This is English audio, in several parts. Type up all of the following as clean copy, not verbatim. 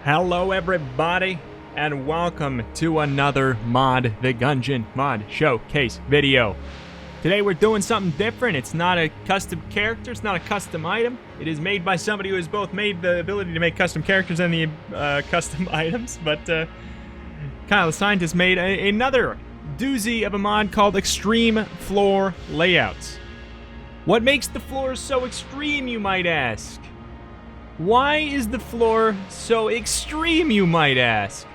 Hello everybody, and welcome to another Mod the Gungeon mod showcase video. Today we're doing something different. It's not a custom character, it's not a custom item. It is made by somebody who has both made the ability to make custom characters and the custom items, but Kyle the Scientist made another doozy of a mod called Extreme Floor Layouts. What makes the floor so extreme, you might ask? Why is the floor so extreme, you might ask?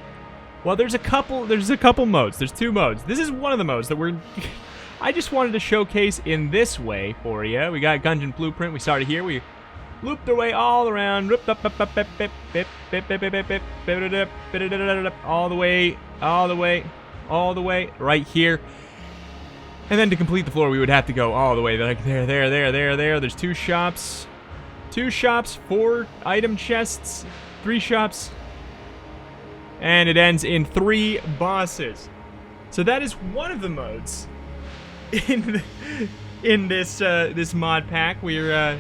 Well, there's a couple modes. There's two modes. This is one of the modes that I just wanted to showcase in this way for you. We got Gungeon Blueprint. We started here. We looped our way all around. All the way, right here. And then to complete the floor, we would have to go all the way. Like there. There's two shops. 4 item chests, 3 shops, and it ends in 3 bosses. So that is one of the modes in this mod pack. We're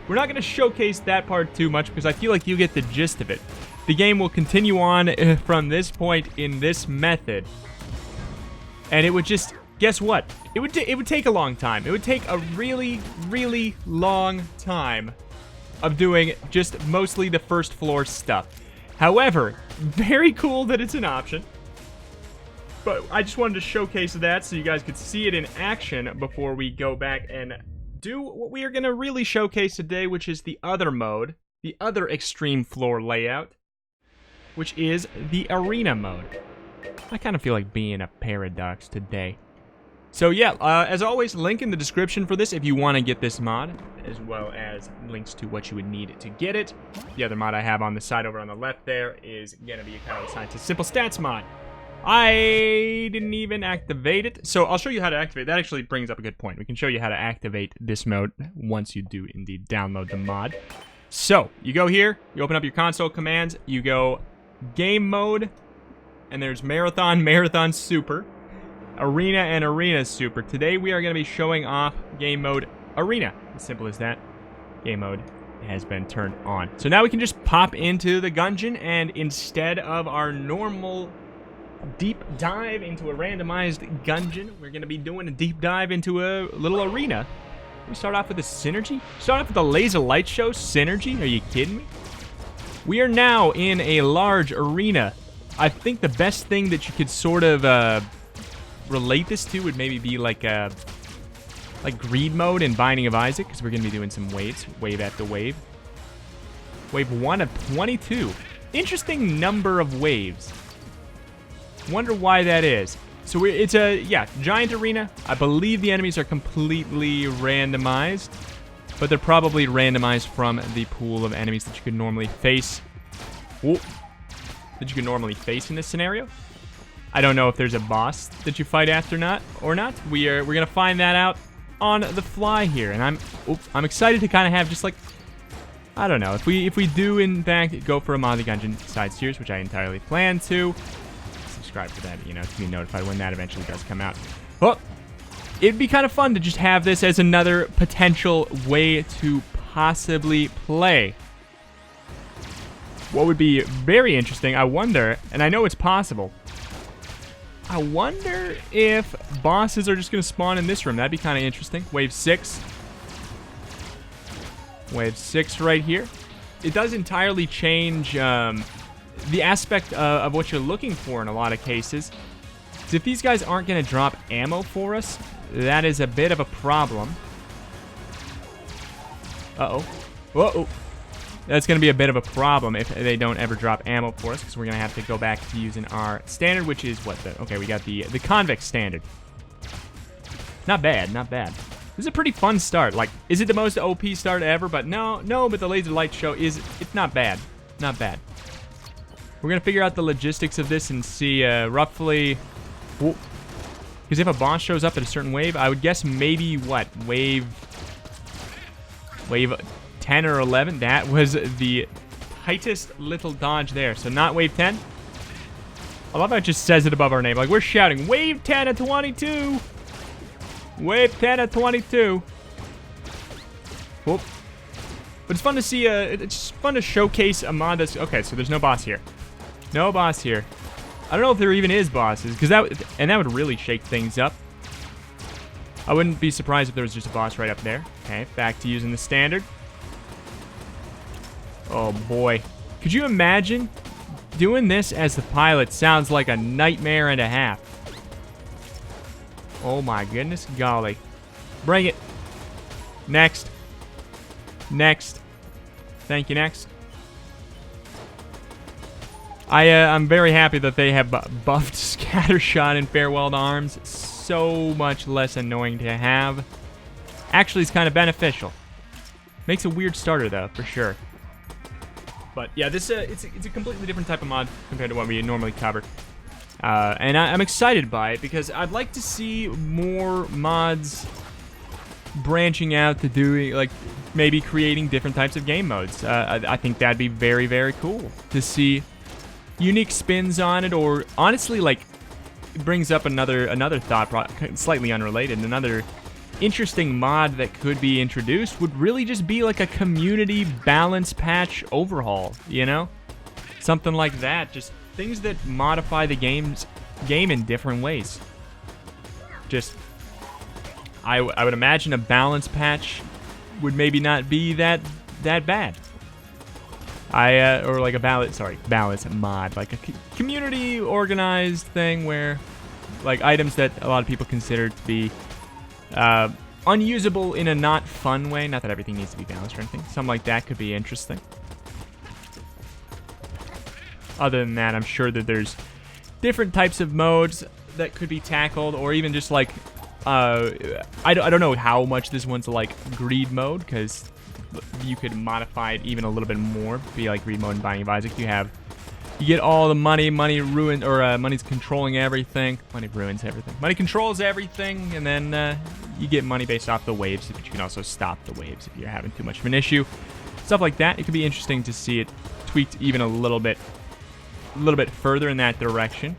not going to showcase that part too much because I feel like you get the gist of it. The game will continue on from this point in this method, and it would just, guess what? It would take a long time. It would take a really, really long time of doing just mostly the first floor stuff. However, very cool that it's an option. But I just wanted to showcase that so you guys could see it in action before we go back and do what we are going to really showcase today, which is the other mode, the other extreme floor layout, which is the arena mode. I kind of feel like being a paradox today. So yeah, as always, link in the description for this if you want to get this mod, as well as links to what you would need to get it. The other mod I have on the side over on the left there is going to be a Katana Dash simple stats mod. I didn't even activate it, so I'll show you how to activate. That actually brings up a good point. We can show you how to activate this mode once you do indeed download the mod. So, you go here, you open up your console commands, you go game mode, and there's Marathon, Super. Arena and Arena Super. Today we are going to be showing off game mode Arena. As simple as that. Game mode has been turned on. So now we can just pop into the Gungeon, and instead of our normal deep dive into a randomized Gungeon, we're going to be doing a deep dive into a little arena. We start off with a synergy? Start off with a laser light show synergy? Are you kidding me? We are now in a large arena. I think the best thing that you could sort of relate this to would maybe be like greed mode in Binding of Isaac, because we're going to be doing some waves, wave after wave. Wave 1 of 22. Interesting number of waves. Wonder why that is. So it's a, giant arena. I believe the enemies are completely randomized, but they're probably randomized from the pool of enemies that you could normally face. Whoa. That you could normally face in this scenario. I don't know if there's a boss that you fight after or not. We're gonna find that out on the fly here, and I'm excited to kind of have just like, I don't know, if we do in fact go for a Mod the Gungeon side series, which I entirely plan to. Subscribe for that, to be notified when that eventually does come out. Oh, it'd be kind of fun to just have this as another potential way to possibly play. What would be very interesting, I wonder, and I know it's possible, I wonder if bosses are just going to spawn in this room. That'd be kind of interesting. Wave 6. Wave 6 right here. It does entirely change the aspect of what you're looking for in a lot of cases. Because if these guys aren't going to drop ammo for us, that is a bit of a problem. Uh-oh. Uh-oh. That's going to be a bit of a problem if they don't ever drop ammo for us, because we're going to have to go back to using our standard, which is what okay, we got the convex standard. Not bad, not bad. This is a pretty fun start. Like, is it the most OP start ever? But no, but the laser light show it's not bad. Not bad. We're going to figure out the logistics of this and see roughly, because if a boss shows up at a certain wave, I would guess maybe what, wave 10 or 11, that was the tightest little dodge there. So not wave 10. I love how it just says it above our name. Like, we're shouting, wave 10 at 22. Wave 10 at 22. Whoop. But it's fun to see, it's fun to showcase a mod that's... Okay, so there's no boss here. No boss here. I don't know if there even is bosses, because that would really shake things up. I wouldn't be surprised if there was just a boss right up there. Okay, back to using the standard. Oh boy. Could you imagine doing this as the pilot? Sounds like a nightmare and a half. Oh my goodness golly. Bring it. Next. Next. Thank you, next. I'm very happy that they have buffed Scattershot and Farewell to Arms. So much less annoying to have. Actually, it's kind of beneficial. Makes a weird starter, though, for sure. But yeah, this it's a completely different type of mod compared to what we normally cover. And I'm excited by it because I'd like to see more mods branching out to doing, like, maybe creating different types of game modes. I think that'd be very, very cool to see unique spins on it, or honestly, like, it brings up another thought, slightly unrelated. Another interesting mod that could be introduced would really just be like a community balance patch overhaul, you know? Something like that. Just things that modify the game in different ways. Just, I would imagine a balance patch would maybe not be that bad. Or like a balance mod, like a community organized thing where, like, items that a lot of people consider to be unusable in a not fun way. Not that everything needs to be balanced or anything. Something like that could be interesting. Other than that, I'm sure that there's different types of modes that could be tackled, or even just like, I don't know how much this one's like greed mode, because you could modify it even a little bit more. Be like greed mode in Binding of Isaac. You get all the money ruins, or money's controlling everything. Money ruins everything. Money controls everything, and then you get money based off the waves, but you can also stop the waves if you're having too much of an issue. Stuff like that. It could be interesting to see it tweaked even a little bit further in that direction.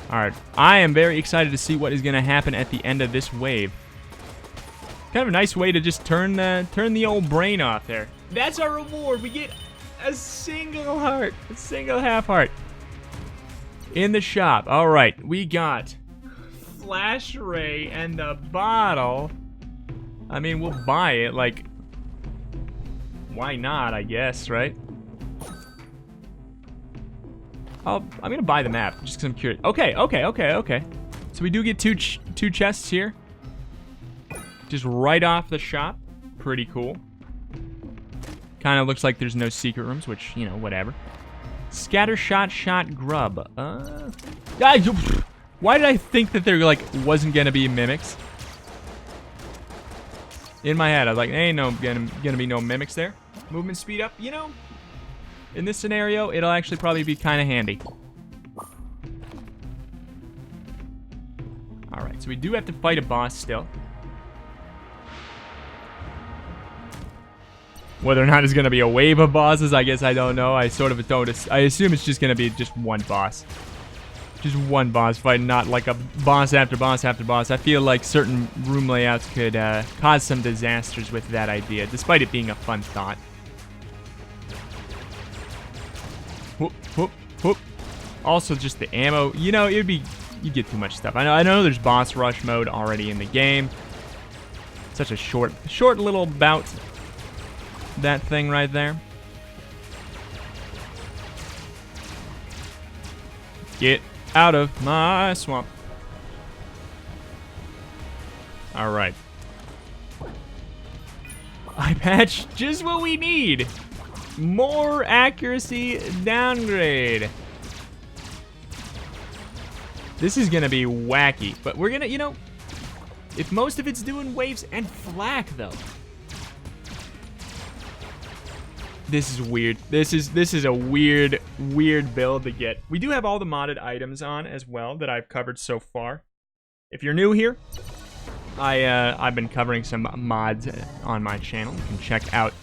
Alright, I am very excited to see what is going to happen at the end of this wave. Kind of a nice way to just turn the old brain off there. That's our reward. We get a single heart. A single half heart. In the shop. Alright, we got Flash Ray and the bottle. I mean, we'll buy it. Like, why not, I guess, right? I'm gonna buy the map just because I'm curious. Okay. So we do get two chests here, just right off the shop. Pretty cool. Kind of looks like there's no secret rooms, which, you know, whatever. Scattershot grub. Why did I think that there like wasn't gonna be mimics? In my head, I was like, ain't gonna be no mimics there. Movement speed up, you know. In this scenario, it'll actually probably be kind of handy. Alright, so we do have to fight a boss still. Whether or not it's going to be a wave of bosses, I guess I don't know. I sort of don't. I assume it's just going to be just one boss. Just one boss fight, not like a boss after boss after boss. I feel like certain room layouts could cause some disasters with that idea, despite it being a fun thought. Whoop, whoop, whoop. Also, just the ammo. You know, you get too much stuff. I know there's boss rush mode already in the game. Such a short little bout. That thing right there. Get out of my swamp. All right. Eye patch, just what we need. More accuracy downgrade. This is gonna be wacky, but we're gonna, you know, if most of it's doing waves and flak though. This is weird. This is a weird build to get. We do have all the modded items on as well that I've covered so far. If you're new here, I've been covering some mods on my channel. You can check out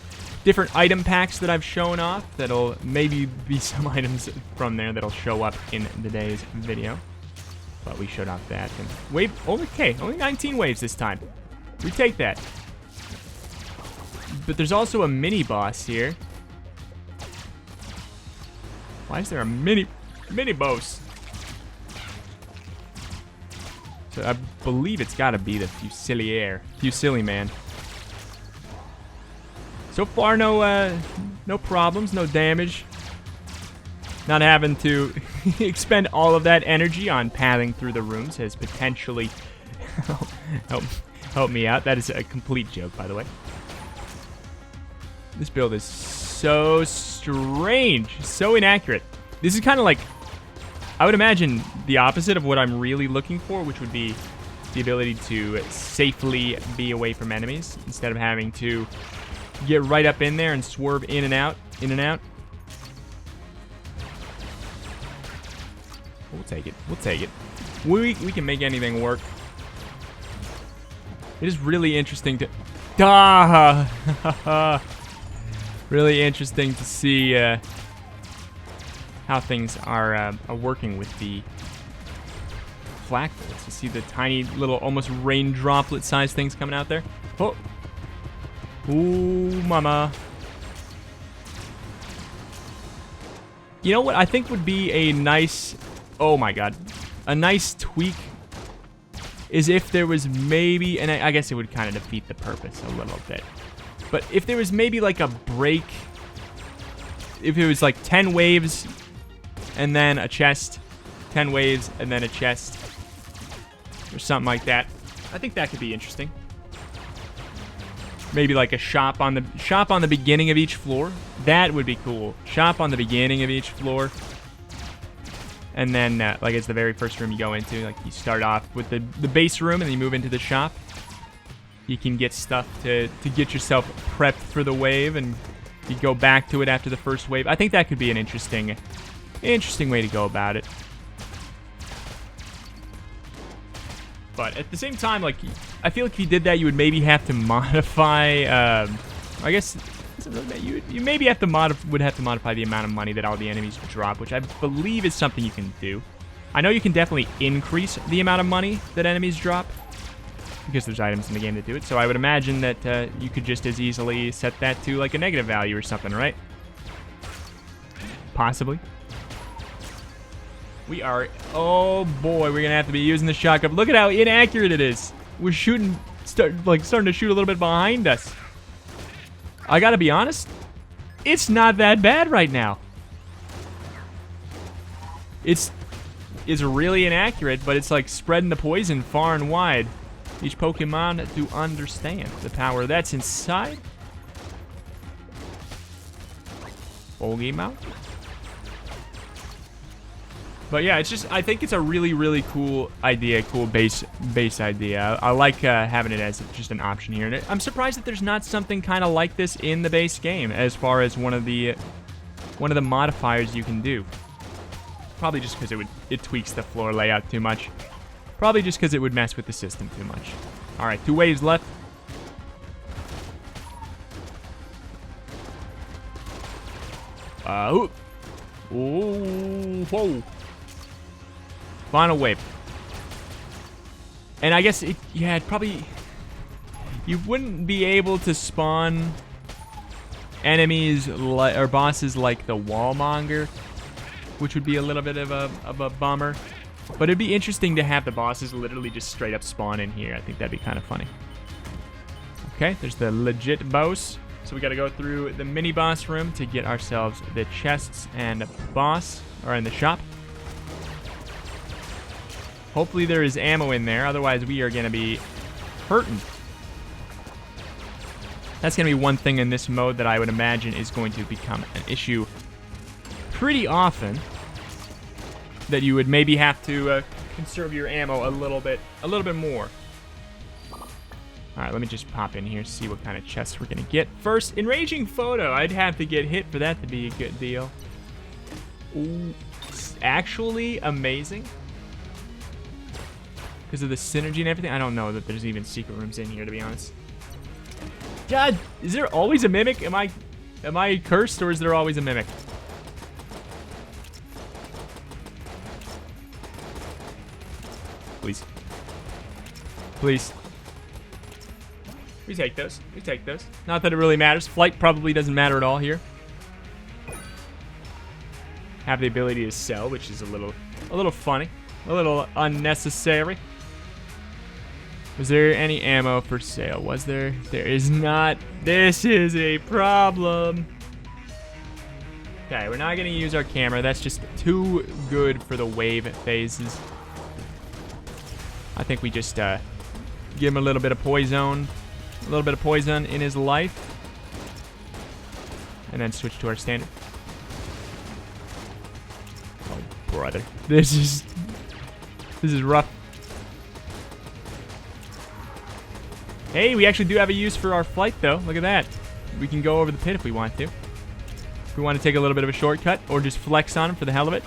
different item packs that I've shown off. That'll maybe be some items from there that'll show up in today's video. But we showed off that. And wave, okay, only 19 waves this time. We take that. But there's also a mini boss here. Why is there a mini boss? So I believe it's got to be the Fusilier man. So far, no problems, no damage. Not having to expend all of that energy on pathing through the rooms has potentially help me out. That is a complete joke, by the way. This build is so strange, so inaccurate. This is kind of like, I would imagine, the opposite of what I'm really looking for, which would be the ability to safely be away from enemies instead of having to get right up in there and swerve in and out, in and out. We'll take it. We'll take it. We can make anything work. It is really interesting to... really interesting to see how things are working with the flak bolts. You see the tiny little, almost rain droplet sized things coming out there? Oh! Ooh, mama. You know what I think would be a nice... Oh my god. A nice tweak is if there was maybe... And I guess it would kind of defeat the purpose a little bit. But if there was maybe like a break... If it was like 10 waves and then a chest, 10 waves and then a chest, or something like that, I think that could be interesting. Maybe like a shop on the beginning of each floor. That would be cool. Shop on the beginning of each floor. And then, like, it's the very first room you go into. Like, you start off with the base room, and then you move into the shop. You can get stuff to get yourself prepped for the wave, and you go back to it after the first wave. I think that could be an interesting way to go about it. But at the same time, like, I feel like if you did that, you would maybe have to modify. I guess you maybe have to modify the amount of money that all the enemies drop, which I believe is something you can do. I know you can definitely increase the amount of money that enemies drop, because there's items in the game that do it. So I would imagine that you could just as easily set that to like a negative value or something, right? Possibly. We are... Oh boy, we're gonna have to be using the shotgun. Look at how inaccurate it is. We're starting to shoot a little bit behind us. I gotta be honest, it's not that bad right now. It's really inaccurate, but it's like spreading the poison far and wide. Each Pokemon to understand the power that's inside. Bogey mount. But yeah, it's just, I think it's a really, really cool idea, cool base idea. I like having it as just an option here. And I'm surprised that there's not something kind of like this in the base game as far as one of the modifiers you can do. Probably just because it tweaks the floor layout too much. Probably just because it would mess with the system too much. All right, 2 waves left. Ooh, whoa. Final wave. And I guess it probably... You wouldn't be able to spawn enemies or bosses like the Wallmonger, which would be a little bit of a bummer. But it'd be interesting to have the bosses literally just straight up spawn in here. I think that'd be kind of funny. Okay, there's the legit boss. So we got to go through the mini boss room to get ourselves the chests and boss, or in the shop. Hopefully there is ammo in there, otherwise we are going to be hurting. That's going to be one thing in this mode that I would imagine is going to become an issue pretty often. That you would maybe have to conserve your ammo a little bit more. Alright, let me just pop in here, see what kind of chests we're going to get. First, Enraging Photo. I'd have to get hit for that to be a good deal. Ooh, it's actually amazing. Because of the synergy and everything. I don't know that there's even secret rooms in here, to be honest. God, is there always a mimic? Am I cursed, or is there always a mimic? Please. Please. We take those. We take those. Not that it really matters. Flight probably doesn't matter at all here. have the ability to sell, which is a little funny, a little unnecessary. Was there any ammo for sale? Was there? There is not. This is a problem. Okay, we're not going to use our camera. That's just too good for the wave phases. I think we just give him a little bit of poison. A little bit of poison in his life. And then switch to our standard. Oh, brother. This is rough. Hey, we actually do have a use for our flight, though. Look at that. We can go over the pit if we want to. If we want to take a little bit of a shortcut or just flex on him for the hell of it.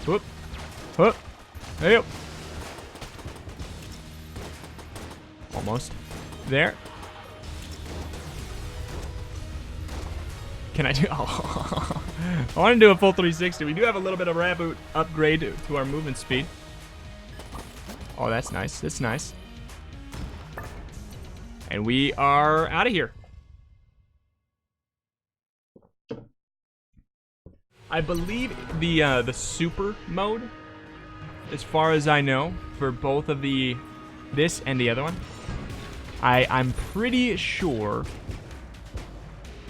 Whoop. Whoop. Hey. Almost. There. Can I do... Oh. I want to do a full 360. We do have a little bit of reboot upgrade to our movement speed. Oh, that's nice. That's nice. And we are out of here. I believe the super mode, as far as I know, for both of this and the other one, I'm pretty sure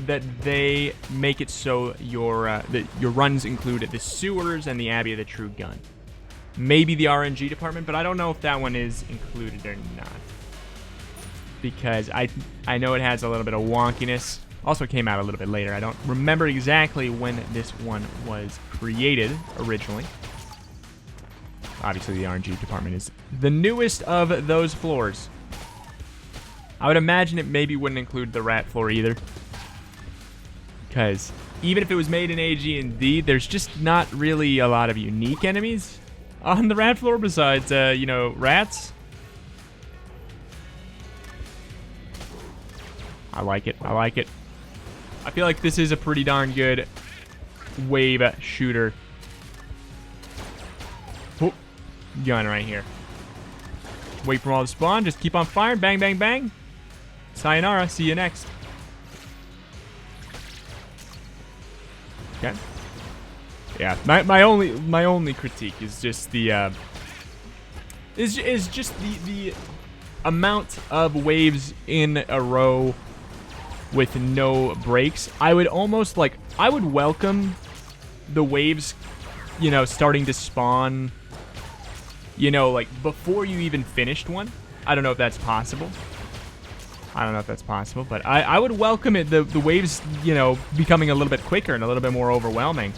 that they make it so your runs include the sewers and the Abbey of the True Gun. Maybe the RNG department, but I don't know if that one is included or not. Because I know it has a little bit of wonkiness. Also came out a little bit later. I don't remember exactly when this one was created originally. Obviously the RNG department is the newest of those floors. I would imagine it maybe wouldn't include the rat floor either. Because even if it was made in AG&D, there's just not really a lot of unique enemies on the rat floor besides, you know, rats. I like it. I like it. I feel like this is a pretty darn good wave shooter. Oh, gun right here. Wait for all to spawn. Just keep on firing. Bang, bang, bang. Sayonara. See you next. Okay. Yeah. My only critique is just the the amount of waves in a row with no breaks. I would almost I would welcome the waves, you know, starting to spawn, you know, like before you even finished one. I don't know if that's possible. But I would welcome it, the waves, you know, becoming a little bit quicker and a little bit more overwhelming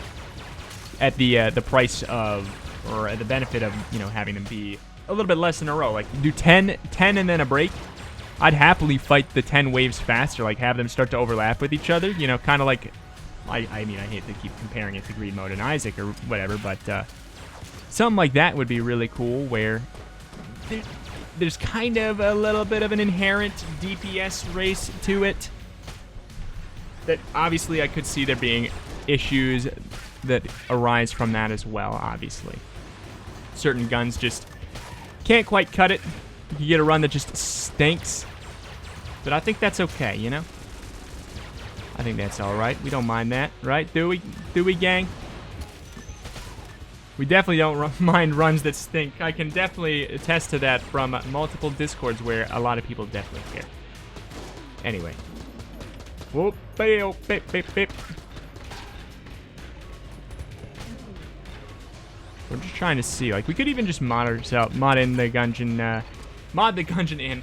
at the price of, or at the benefit of, you know, having them be a little bit less in a row. Like, do 10 and then a break. I'd happily fight the 10 waves faster, like have them start to overlap with each other, you know, kind of like, I mean, I hate to keep comparing it to Greed Mode and Isaac or whatever, but something like that would be really cool, where there's kind of a little bit of an inherent DPS race to it. That obviously I could see there being issues that arise from that as well, obviously. Certain guns just can't quite cut it. You get a run that just stinks. But I think that's okay, you know? I think that's alright. We don't mind that, right? Do we? Do we, gang? We definitely don't mind runs that stink. I can definitely attest to that from multiple Discords where a lot of people definitely care. Anyway. Whoop, beep, beep, beep, beep. We're just trying to see. Like, we could even just mod in the Gungeon, mod the Gungeon in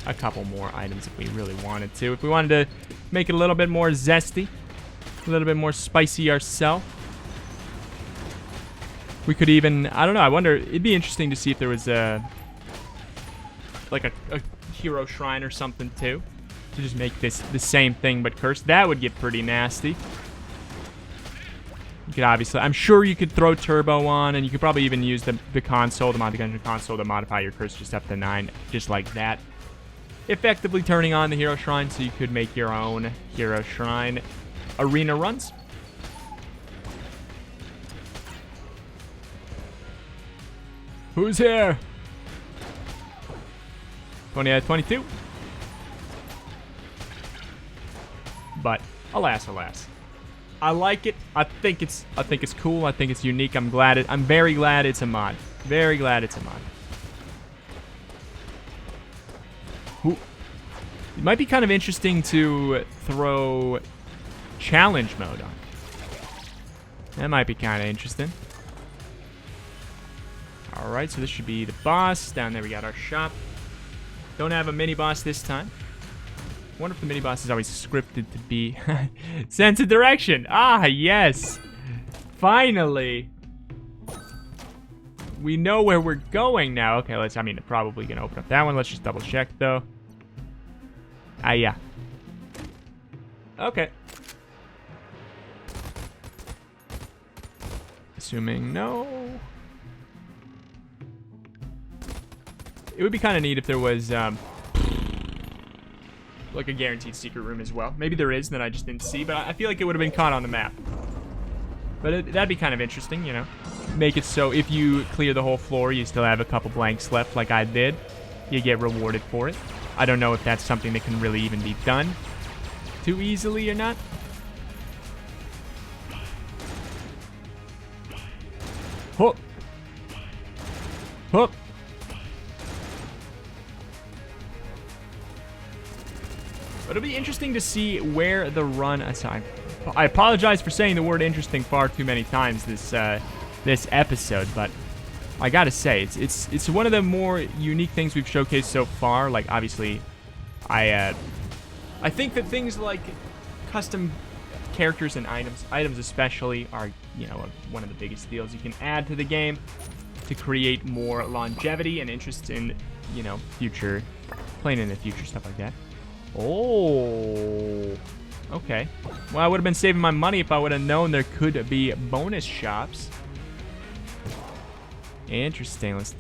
a couple more items if we really wanted to. If we wanted to make it a little bit more zesty, a little bit more spicy ourselves. We could even, I don't know, I wonder, it'd be interesting to see if there was like a hero shrine or something too, to just make this the same thing but cursed. That would get pretty nasty. You could obviously, I'm sure you could throw turbo on, and you could probably even use the console, the Mod the Gungeon console, to modify your curse just up to 9, just like that. Effectively turning on the hero shrine so you could make your own hero shrine arena runs. Who's here? 20 out of 22. But alas, alas. I like it. I think it's cool. I think it's unique. I'm very glad it's a mod. Very glad it's a mod. Ooh. It might be kind of interesting to throw challenge mode on. That might be kind of interesting. Alright, so this should be the boss. Down there we got our shop. Don't have a mini-boss this time. Wonder if the mini-boss is always scripted to be... Sense of direction! Ah, yes! Finally! We know where we're going now. Okay, let's... I mean, probably gonna open up that one. Let's just double check, though. Ah, yeah. Okay. Assuming no... It would be kind of neat if there was, like a guaranteed secret room as well. Maybe there is, that I just didn't see, but I feel like it would have been caught on the map. But that'd be kind of interesting, you know. Make it so if you clear the whole floor, you still have a couple blanks left like I did. You get rewarded for it. I don't know if that's something that can really even be done too easily or not. Hook. Hook. But it'll be interesting to see where the run aside. I apologize for saying the word interesting far too many times this episode, but I gotta say it's one of the more unique things we've showcased so far. Like obviously, I think that things like custom characters and items especially are, you know, one of the biggest deals you can add to the game to create more longevity and interest in, you know, future playing in the future, stuff like that. Oh, okay. Well, I would have been saving my money if I would have known there could be bonus shops. Interesting. Let's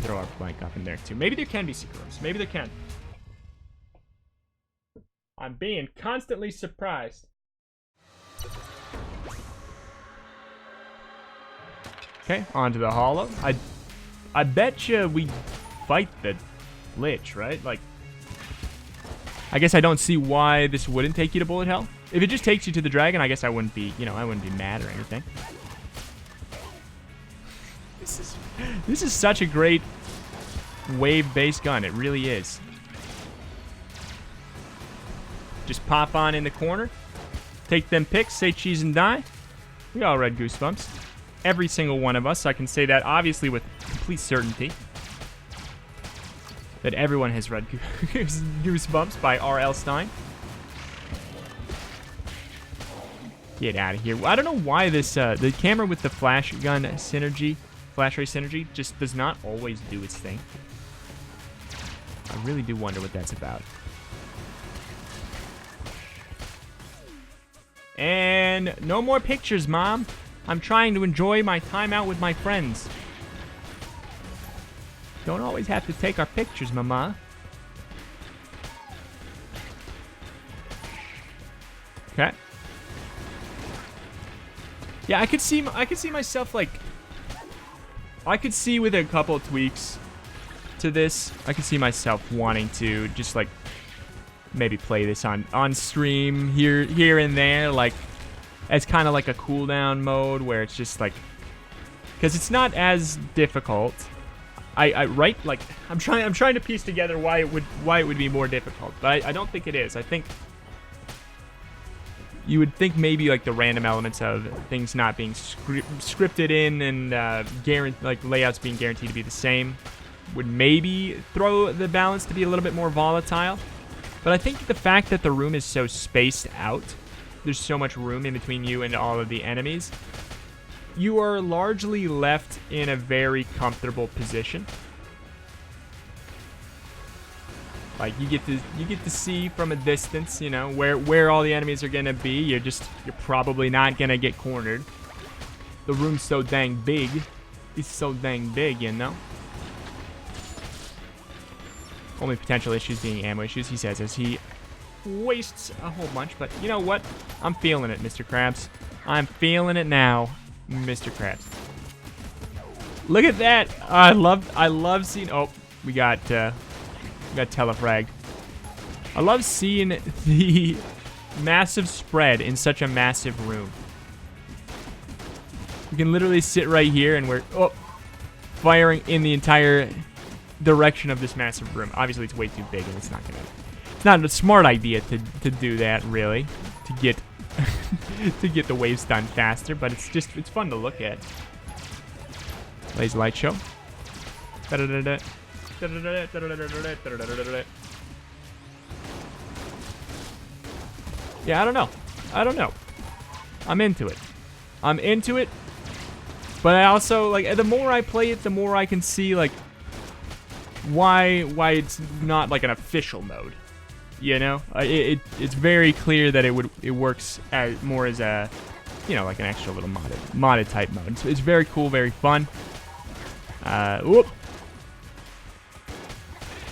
throw our blank up in there too. Maybe there can be secret rooms. Maybe there can. I'm being constantly surprised. Okay, onto the hollow. I bet you we fight the Lich, right? Like, I guess I don't see why this wouldn't take you to bullet hell. If it just takes you to the dragon, I guess I wouldn't be, you know, I wouldn't be mad or anything. This is such a great wave-based gun. It really is. Just pop on in the corner, take them picks, say cheese and die. We all read Goosebumps. Every single one of us. I can say that obviously with complete certainty. That everyone has read Goosebumps by R.L. Stine. Get out of here. I don't know why this, the camera with the flash gun synergy, flash ray synergy, just does not always do its thing. I really do wonder what that's about. And no more pictures, Mom. I'm trying to enjoy my time out with my friends. Don't always have to take our pictures, Mama. Okay. Yeah, I could see myself like. I could see with a couple of tweaks to this, I could see myself wanting to just like maybe play this on stream here and there, like as kind of like a cooldown mode where it's just like, because it's not as difficult. Right, like I'm trying to piece together why it would be more difficult, but I don't think it is. I think you would think maybe like the random elements of things not being scripted in and like layouts being guaranteed to be the same would maybe throw the balance to be a little bit more volatile. But I think the fact that the room is so spaced out, there's so much room in between you and all of the enemies, you are largely left in a very comfortable position. Like you get to see from a distance, you know, where all the enemies are gonna be. You're probably not gonna get cornered. The room's so dang big. It's so dang big, you know. Only potential issues being ammo issues, he says, as he wastes a whole bunch. But you know what? I'm feeling it, Mr. Krabs. I'm feeling it now, Mr. Krabs. Look at that! I love seeing. Oh, we got telefragged. I love seeing massive spread in such a massive room. We can literally sit right here and we're firing in the entire direction of this massive room. Obviously, it's way too big and it's not a smart idea to do that, really, to get to get the waves done faster, but it's fun to look at. Laser light show. Yeah, I don't know. I'm into it. But I also, like, the more I play it, the more I can see, like, why it's not like an official mode. You know, it's very clear that it works as more as a, you know, like an extra little modded type mode. So it's very cool, very fun.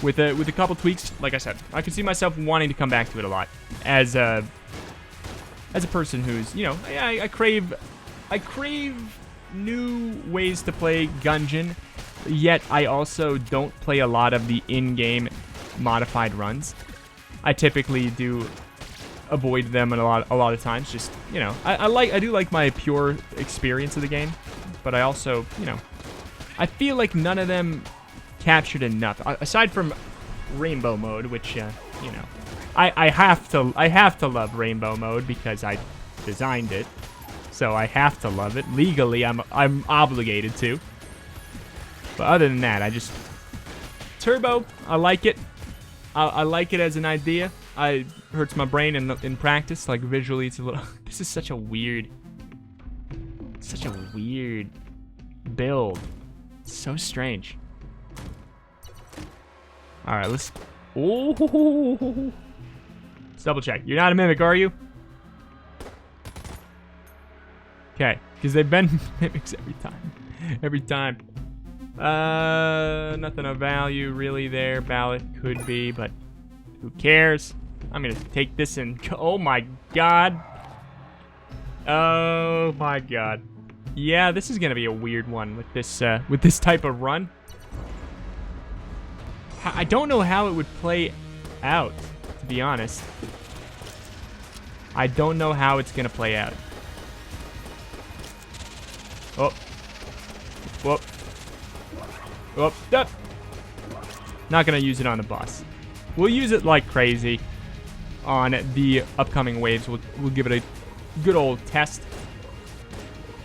With a couple tweaks, like I said, I can see myself wanting to come back to it a lot as a person who's, you know, I crave new ways to play Gungeon, yet I also don't play a lot of the in-game modified runs. I typically do avoid them a lot of times. Just, you know, I do like my pure experience of the game, but I also, you know, I feel like none of them captured enough aside from Rainbow mode, which you know, I have to love Rainbow mode because I designed it, so I have to love it legally. I'm obligated to. But other than that, Turbo, I like it. I like it as an idea. It hurts my brain in practice. Like, visually, it's a little... This is such a weird build. It's so strange. Alright, let's... Oh! Let's double check. You're not a mimic, are you? Okay, because they've been mimics every time. Nothing of value really there. Ballot could be, but who cares? I'm gonna take this and oh my god. Oh my god. Yeah, this is gonna be a weird one with this type of run. I don't know how it would play out, to be honest. I don't know how it's gonna play out. Oh. Whoop. Whoop. Up. Not gonna use it on the boss. We'll use it like crazy on the upcoming waves. We'll give it a good old test.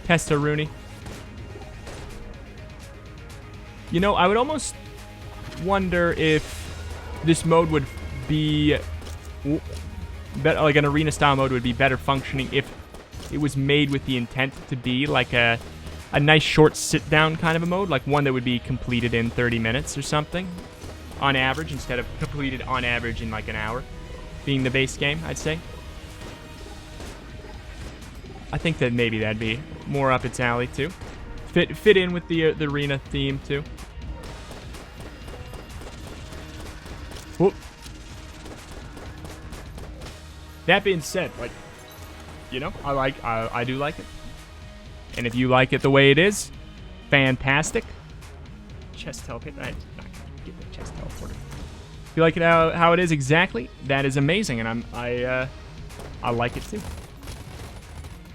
Test-a-rooney. You know, I would almost wonder if this mode would be better, like an arena style mode would be better functioning if it was made with the intent to be like a nice short sit down kind of a mode, like one that would be completed in 30 minutes or something on average, instead of completed on average in like an hour being the base game, I'd say. I think that maybe that'd be more up its alley too. Fit in with the arena theme too. Whoop. That being said, like, you know, I do like it. And if you like it the way it is, fantastic. Chest teleport. I'm not gonna get the chest teleporter. If you like it how it is exactly, that is amazing, and I like it too.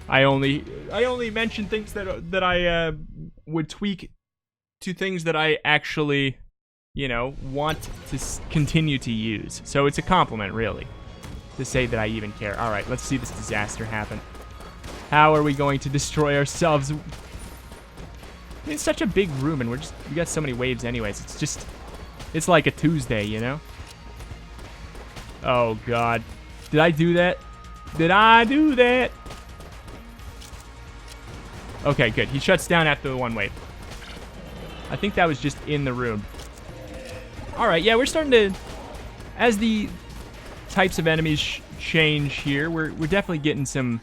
I only mention things that I would tweak to things that I actually, you know, want to continue to use. So it's a compliment, really, to say that I even care. All right, let's see this disaster happen. How are we going to destroy ourselves? It's such a big room, and we got so many waves anyways. It's like a Tuesday, you know? Oh, God. Did I do that? Did I do that? Okay, good. He shuts down after the one wave. I think that was just in the room. All right, yeah, we're starting to... As the types of enemies change here, we're definitely getting some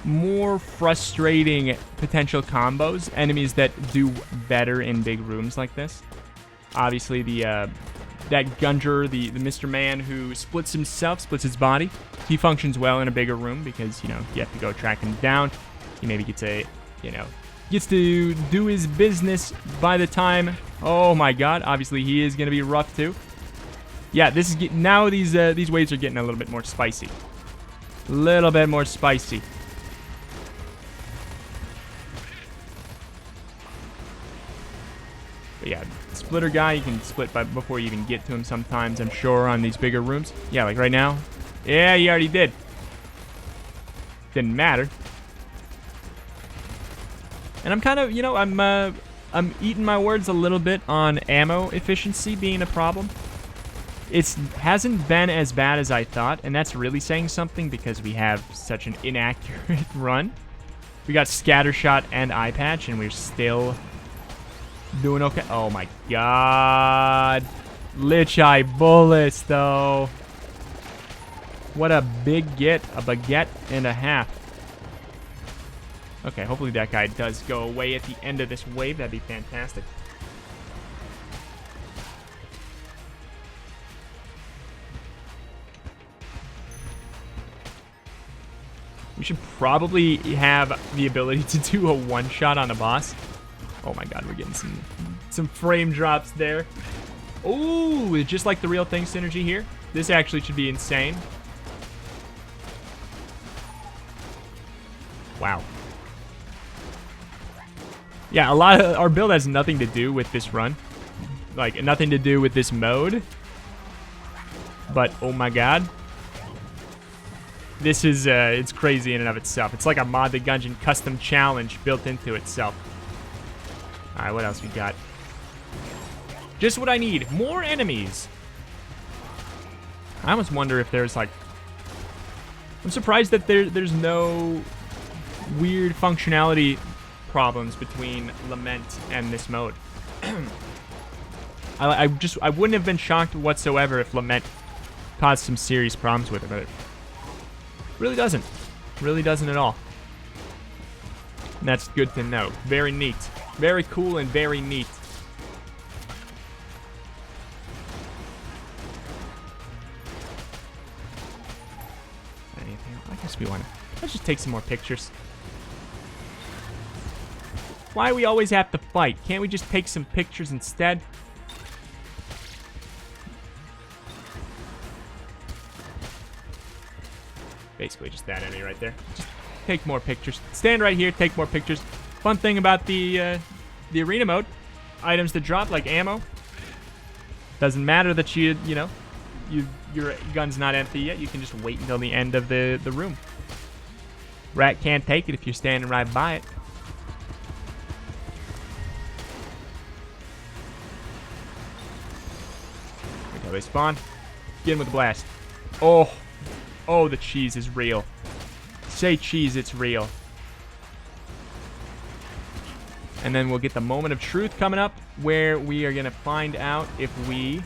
more frustrating potential combos. Enemies that do better in big rooms like this. Obviously, that Gungeon, the Mr. Man who splits his body. He functions well in a bigger room because, you know, you have to go track him down. He maybe gets to do his business by the time. Oh my God! Obviously, he is going to be rough too. Yeah, this is now these waves are getting a little bit more spicy. Little bit more spicy. But yeah, splitter guy, you can split before you even get to him sometimes, I'm sure, on these bigger rooms. Yeah, like right now. Yeah, you already did. Didn't matter. And I'm kind of, you know, I'm eating my words a little bit on ammo efficiency being a problem. It hasn't been as bad as I thought, and that's really saying something because we have such an inaccurate run. We got Scattershot and Eye Patch, and we're still doing okay. Oh my god. Lich Eye bullets, though. What a big get. A baguette and a half. Okay, hopefully that guy does go away at the end of this wave. That'd be fantastic. We should probably have the ability to do a one-shot on a boss. Oh my god, we're getting some frame drops there. Ooh, just like the real thing synergy here. This actually should be insane. Wow. Yeah, a lot of our build has nothing to do with this run. Like, nothing to do with this mode. But, oh my god. This is, it's crazy in and of itself. It's like a Mod the Gungeon custom challenge built into itself. Alright, what else we got? Just what I need. More enemies. I almost wonder if there's, like... I'm surprised that there's no weird functionality problems between Lament and this mode. I wouldn't have been shocked whatsoever if Lament caused some serious problems with it, but it really doesn't. Really doesn't at all. And that's good to know. Very neat. Very cool and very neat. Anything else? I guess we want to... Let's just take some more pictures. Why we always have to fight? Can't we just take some pictures instead? Basically just that enemy right there. Just take more pictures. Stand right here, take more pictures. Fun thing about the arena mode, items that drop like ammo. Doesn't matter that your gun's not empty yet. You can just wait until the end of the room. Rat can't take it if you're standing right by it. Look how they spawn. Get him with a blast. Oh. Oh, the cheese is real. Say cheese, it's real. And then we'll get the moment of truth coming up where we are going to find out if we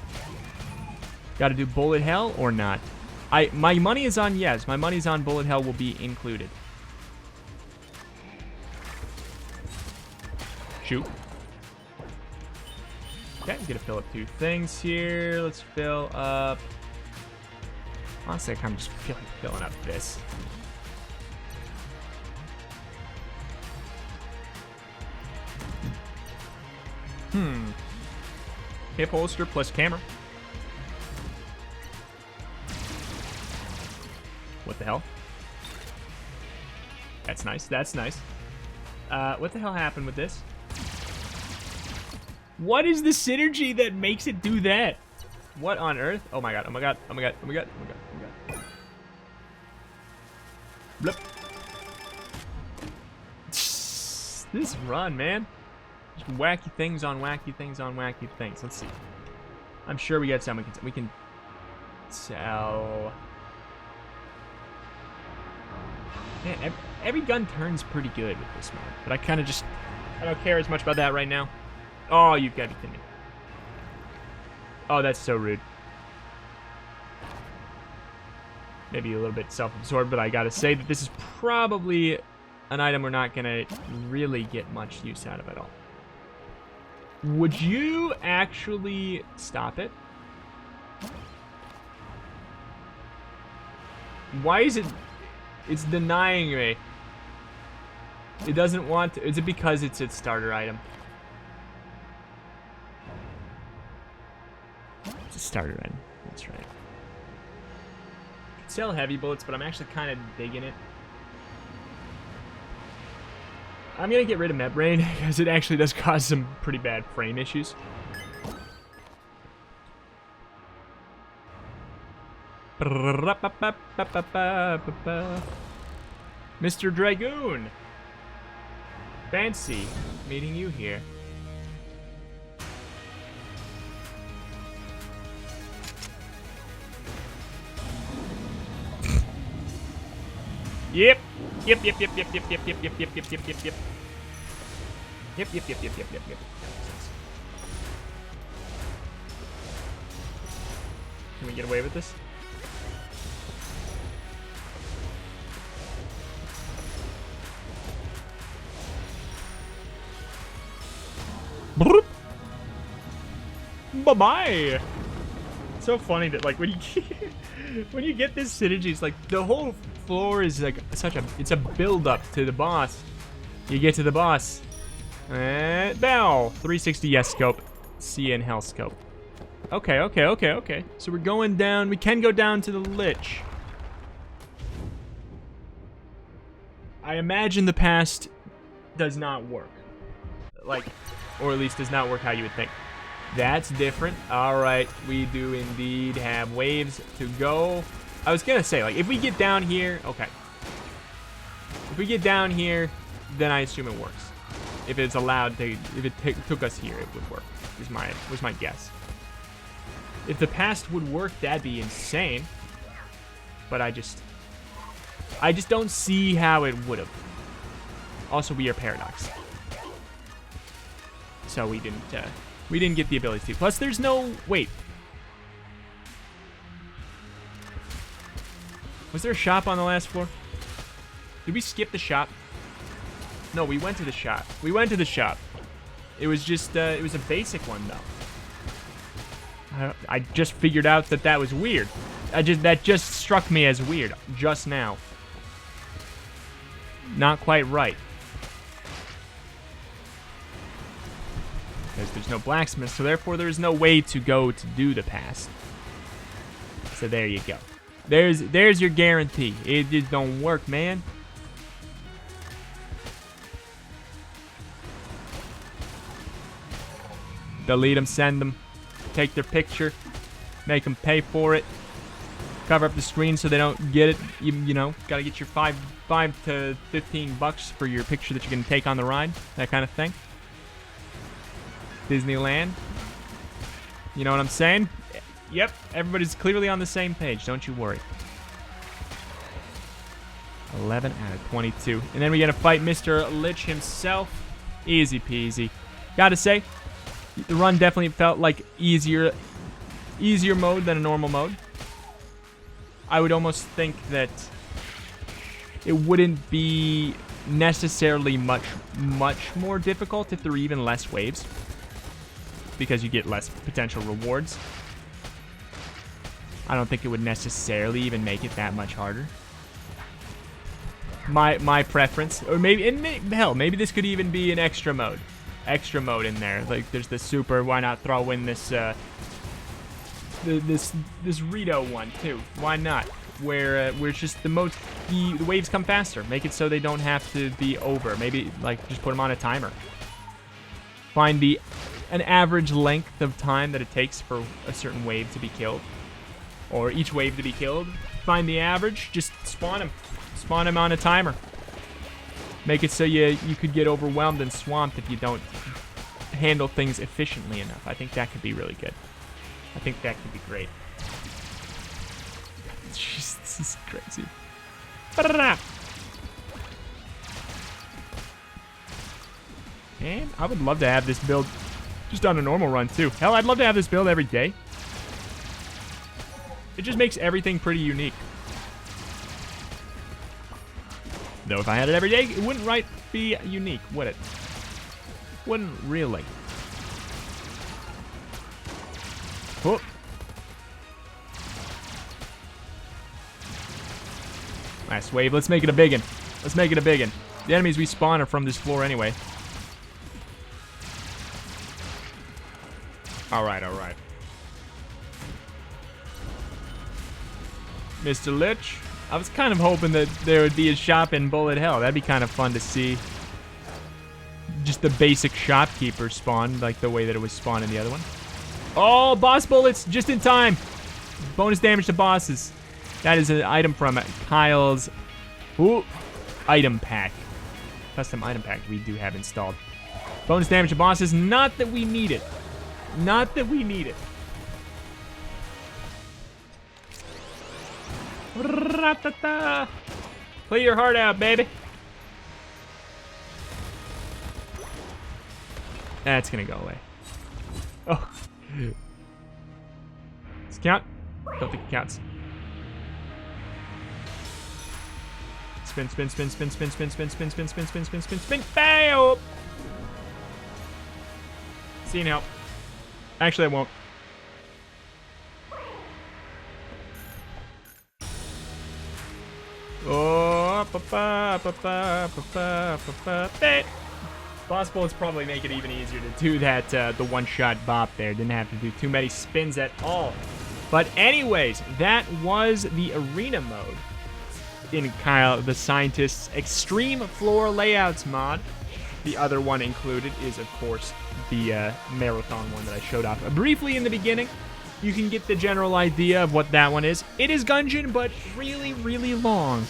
got to do bullet hell or not. My money is on yes. My money's on bullet hell will be included. Shoot. Okay, I'm going to fill up 2 things here. Let's fill up... Honestly, I kind of just feel like filling up this. Hip holster plus camera. What the hell? That's nice. That's nice. What the hell happened with this? What is the synergy that makes it do that? What on earth? Oh my god, oh my god, oh my god, oh my god, oh my god, oh my god. Blip. This run, man. Just wacky things on wacky things on wacky things. Let's see. I'm sure we got some. We can sell. Man, every gun turns pretty good with this mode, but I kind of just... I don't care as much about that right now. Oh, you've got to be kidding me. Oh, that's so rude. Maybe a little bit self-absorbed, but I gotta say that this is probably an item we're not gonna really get much use out of at all. Would you actually stop it? Why is it... It's denying me. It doesn't want to... Is it because it's its starter item? It's a starter item. That's right. sell heavy bullets, but I'm actually kind of digging it. I'm going to get rid of membrane because it actually does cause some pretty bad frame issues. Mr. Dragoon. Fancy meeting you here. Yep. Yep, yep, yep, yep, yep, yep, yep, yep, yep, yep, yep, yep, yep. Yep, yep, yep, yep, yep, yep, yep. Can we get away with this? Bye-bye. So funny that like when you get this synergy, it's like the whole floor is like it's a build up to the boss. You get to the boss. Bell 360 yes scope, see in hell scope. Okay. So we're going down. We can go down to the Lich. I imagine the past does not work. Like, or at least does not work how you would think. That's different. Alright, we do indeed have waves to go. I was gonna say, like, if we get down here, okay. If we get down here, then I assume it works. If it's allowed to, if it took us here, it would work, was my guess. If the past would work, that'd be insane. But I just don't see how it would have. Also, we are Paradox. So we didn't get the ability to. Plus, there's no... Wait. Was there a shop on the last floor? Did we skip the shop? No, we went to the shop. We went to the shop. It was just... it was a basic one, though. I just figured out that was weird. That just struck me as weird. Just now. Not quite right. Because there's no blacksmith, so therefore there's no way to go to do the past. So there you go. There's your guarantee. It just don't work, man. Delete them, send them, take their picture, make them pay for it, cover up the screen so they don't get it. You know, gotta get your $5 to $15 for your picture that you're gonna take on the ride, that kind of thing. Disneyland. You know what I'm saying? Yep, everybody's clearly on the same page. Don't you worry. 11 out of 22. And then we gotta fight Mr. Lich himself. Easy peasy. Gotta say, the run definitely felt like easier mode than a normal mode. I would almost think that it wouldn't be necessarily much more difficult if there were even less waves, because you get less potential rewards. I don't think it would necessarily even make it that much harder. My preference, or hell, maybe this could even be an extra mode in there. Like there's the super. Why not throw in this this Rito one too? Why not? Where it's just the waves come faster. Make it so they don't have to be over. Maybe like just put them on a timer. Find an average length of time that it takes for a certain wave to be killed, or each wave to be killed. Find the average. Just spawn them on a timer. Make it so you could get overwhelmed and swamped if you don't handle things efficiently enough. I think that could be really good. I think that could be great. Jeez, this is crazy. And I would love to have this build just on a normal run too. Hell, I'd love to have this build every day. It just makes everything pretty unique. Though if I had it every day, it wouldn't be unique, would it? Wouldn't really. Oh. Last wave. Let's make it a biggin. Let's make it a biggin. The enemies we spawn are from this floor anyway. Alright. Mr. Lich. I was kind of hoping that there would be a shop in Bullet Hell. That'd be kind of fun to see. Just the basic shopkeeper spawn, like the way that it was spawned in the other one. Oh, boss bullets, just in time. Bonus damage to bosses. That is an item from Kyle's item pack. Custom item pack we do have installed. Bonus damage to bosses, not that we need it. Not that we need it. Play your heart out, baby. That's gonna go away. Oh. Does it count? Don't think it counts. Spin, spin, spin, spin, spin, spin, spin, spin, spin, spin, spin, spin, spin, spin, fail! See now. Actually, I won't. Oh, Boss bullets probably make it even easier to do that, the one-shot bop there. Didn't have to do too many spins at all. But anyways, that was the arena mode in Kyle the Scientist's Extreme Floor Layouts mod. The other one included is, of course, the marathon one that I showed off briefly in the beginning. You can get the general idea of what that one is. It is Gungeon, but really, really long.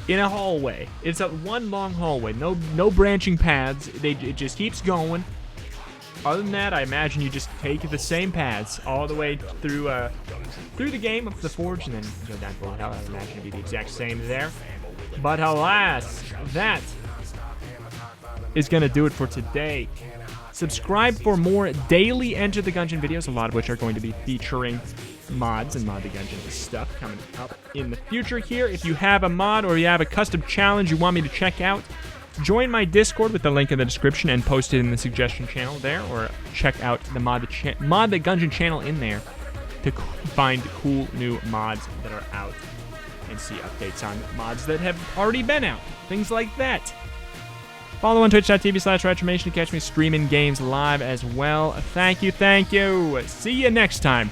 In a hallway. It's a one long hallway. No branching paths. It just keeps going. Other than that, I imagine you just take the same paths all the way through the game of the Forge, and then go down below. I imagine it'd be the exact same there. But alas, that is gonna do it for today. Subscribe for more daily Enter the Gungeon videos, a lot of which are going to be featuring mods and Mod the Gungeon stuff coming up in the future here. If you have a mod or you have a custom challenge you want me to check out, join my Discord with the link in the description and post it in the suggestion channel there, or check out the Mod the Gungeon channel in there to find cool new mods that are out and see updates on mods that have already been out. Things like that. Follow on twitch.tv/Retromation to catch me streaming games live as well. Thank you. See you next time.